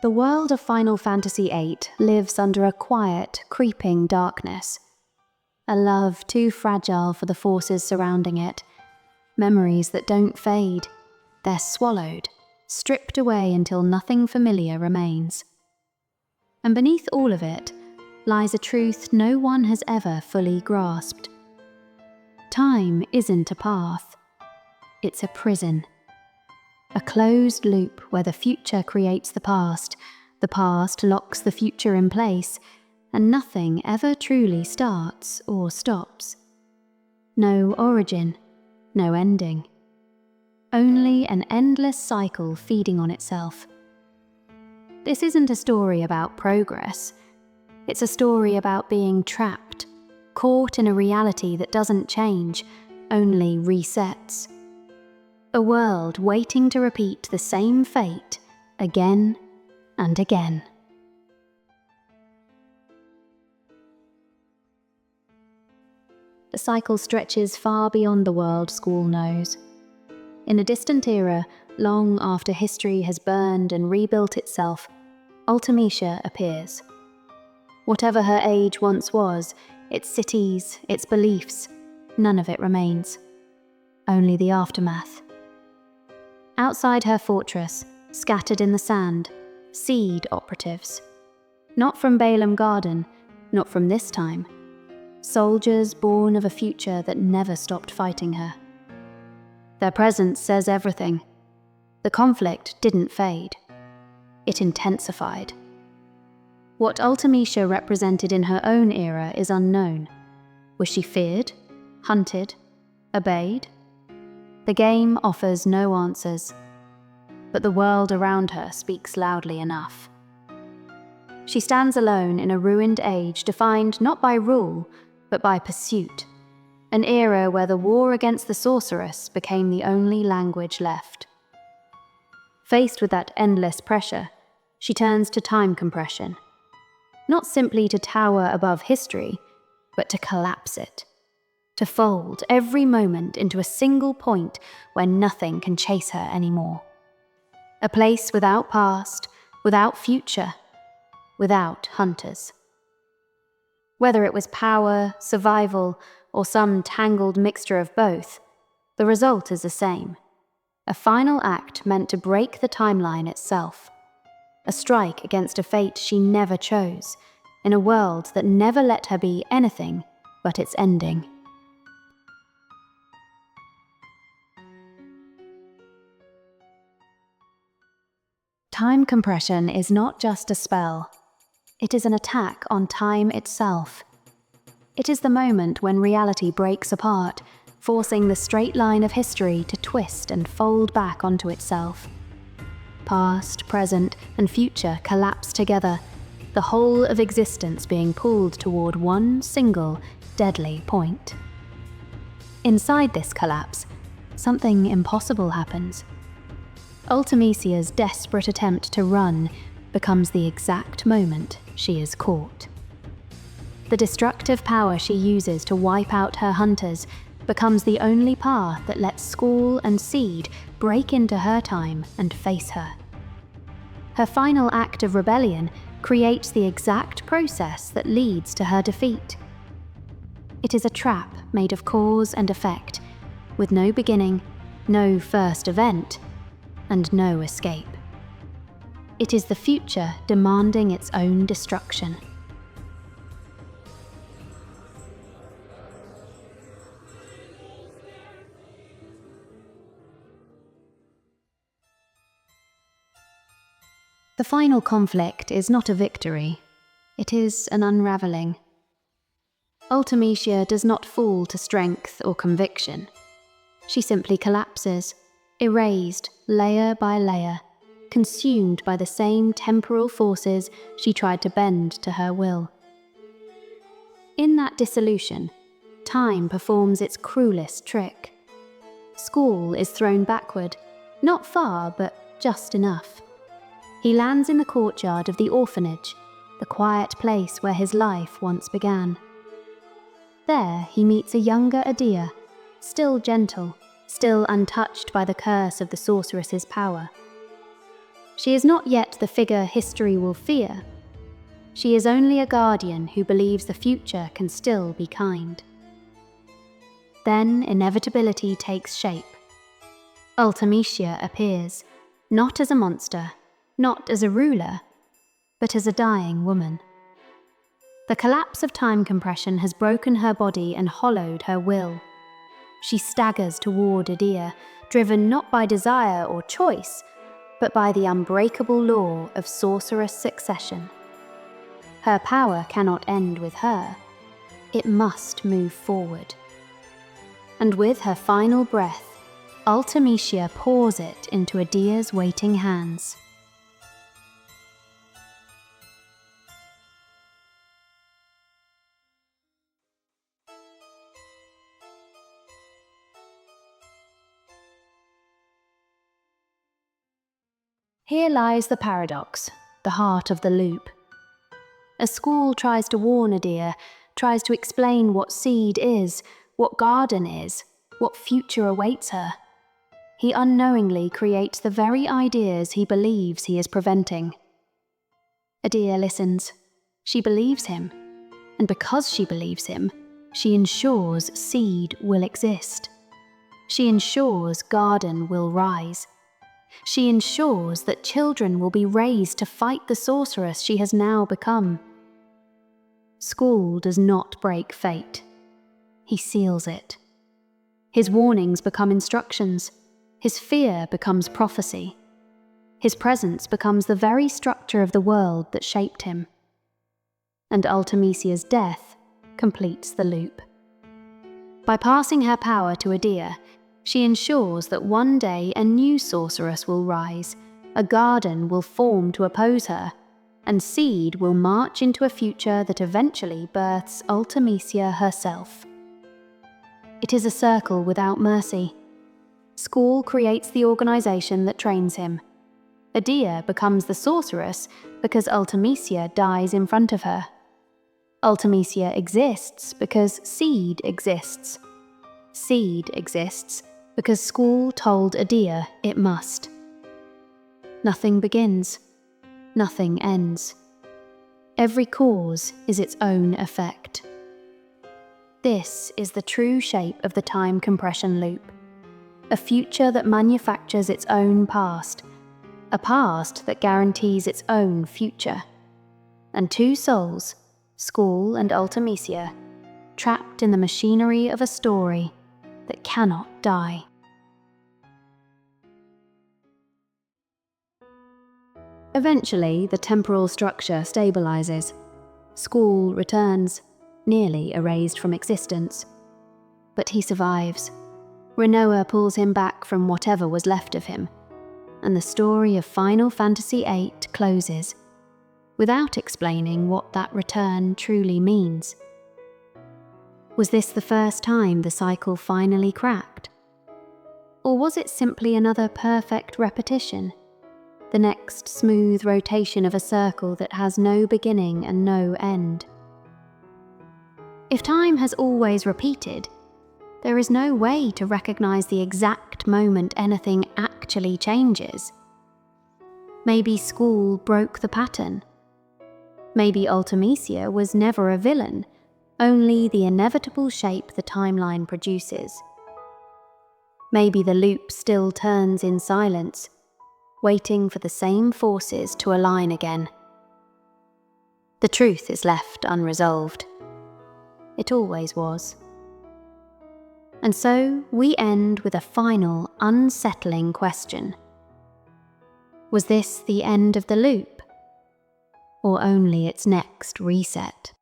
The world of Final Fantasy VIII lives under a quiet, creeping darkness. A love too fragile for the forces surrounding it. Memories that don't fade. They're swallowed, stripped away until nothing familiar remains. And beneath all of it lies a truth no one has ever fully grasped. Time isn't a path. It's a prison. A closed loop where the future creates the past locks the future in place, and nothing ever truly starts or stops. No origin, no ending. Only an endless cycle feeding on itself. This isn't a story about progress. It's a story about being trapped, caught in a reality that doesn't change, only resets. A world waiting to repeat the same fate again and again. The cycle stretches far beyond the world Squall knows. In a distant era, long after history has burned and rebuilt itself, Ultimecia appears. Whatever her age once was, its cities, its beliefs, none of it remains. Only the aftermath. Outside her fortress, scattered in the sand, seed operatives. Not from Balaam Garden, not from this time. Soldiers born of a future that never stopped fighting her. Their presence says everything. The conflict didn't fade. It intensified. What Ultimecia represented in her own era is unknown. Was she feared, hunted, obeyed? The game offers no answers, but the world around her speaks loudly enough. She stands alone in a ruined age defined not by rule, but by pursuit, an era where the war against the sorceress became the only language left. Faced with that endless pressure, she turns to time compression, not simply to tower above history, but to collapse it. To fold every moment into a single point where nothing can chase her anymore. A place without past, without future, without hunters. Whether it was power, survival, or some tangled mixture of both, the result is the same. A final act meant to break the timeline itself. A strike against a fate she never chose, in a world that never let her be anything but its ending. Time compression is not just a spell. It is an attack on time itself. It is the moment when reality breaks apart, forcing the straight line of history to twist and fold back onto itself. Past, present, and future collapse together, the whole of existence being pulled toward one single, deadly point. Inside this collapse, something impossible happens. Ultimecia's desperate attempt to run becomes the exact moment she is caught. The destructive power she uses to wipe out her hunters becomes the only path that lets Squall and Seed break into her time and face her. Her final act of rebellion creates the exact process that leads to her defeat. It is a trap made of cause and effect, with no beginning, no first event, and no escape. It is the future demanding its own destruction. The final conflict is not a victory, it is an unraveling. Ultimecia does not fall to strength or conviction. She simply collapses, erased layer by layer, consumed by the same temporal forces she tried to bend to her will. In that dissolution, time performs its cruelest trick. Squall is thrown backward, not far, but just enough. He lands in the courtyard of the orphanage, the quiet place where his life once began. There he meets a younger Edea, still gentle, still untouched by the curse of the sorceress's power. She is not yet the figure history will fear. She is only a guardian who believes the future can still be kind. Then inevitability takes shape. Ultimecia appears, not as a monster, not as a ruler, but as a dying woman. The collapse of time compression has broken her body and hollowed her will. She staggers toward Edea, driven not by desire or choice, but by the unbreakable law of sorcerous succession. Her power cannot end with her. It must move forward. And with her final breath, Ultimecia pours it into Edea's waiting hands. Here lies the paradox, the heart of the loop. As Squall tries to warn Edea, tries to explain what seed is, what garden is, what future awaits her, he unknowingly creates the very ideas he believes he is preventing. Edea listens. She believes him, and because she believes him, she ensures seed will exist. She ensures garden will rise. She ensures that children will be raised to fight the sorceress she has now become. Squall does not break fate. He seals it. His warnings become instructions. His fear becomes prophecy. His presence becomes the very structure of the world that shaped him. And Ultimecia's death completes the loop. By passing her power to Edea, she ensures that one day a new sorceress will rise, a garden will form to oppose her, and seed will march into a future that eventually births Ultimecia herself. It is a circle without mercy. Squall creates the organization that trains him. Edea becomes the sorceress because Ultimecia dies in front of her. Ultimecia exists because seed exists. Seed exists because Squall told Edea it must. Nothing begins. Nothing ends. Every cause is its own effect. This is the true shape of the time compression loop. A future that manufactures its own past. A past that guarantees its own future. And two souls, Squall and Ultimecia, trapped in the machinery of a story that cannot die. Eventually, the temporal structure stabilizes. Squall returns, nearly erased from existence. But he survives. Rinoa pulls him back from whatever was left of him, and the story of Final Fantasy VIII closes, without explaining what that return truly means. Was this the first time the cycle finally cracked? Or was it simply another perfect repetition? The next smooth rotation of a circle that has no beginning and no end? If time has always repeated, there is no way to recognize the exact moment anything actually changes. Maybe Squall broke the pattern. Maybe Ultimecia was never a villain, only the inevitable shape the timeline produces. Maybe the loop still turns in silence, waiting for the same forces to align again. The truth is left unresolved. It always was. And so we end with a final, unsettling question. Was this the end of the loop? Or only its next reset?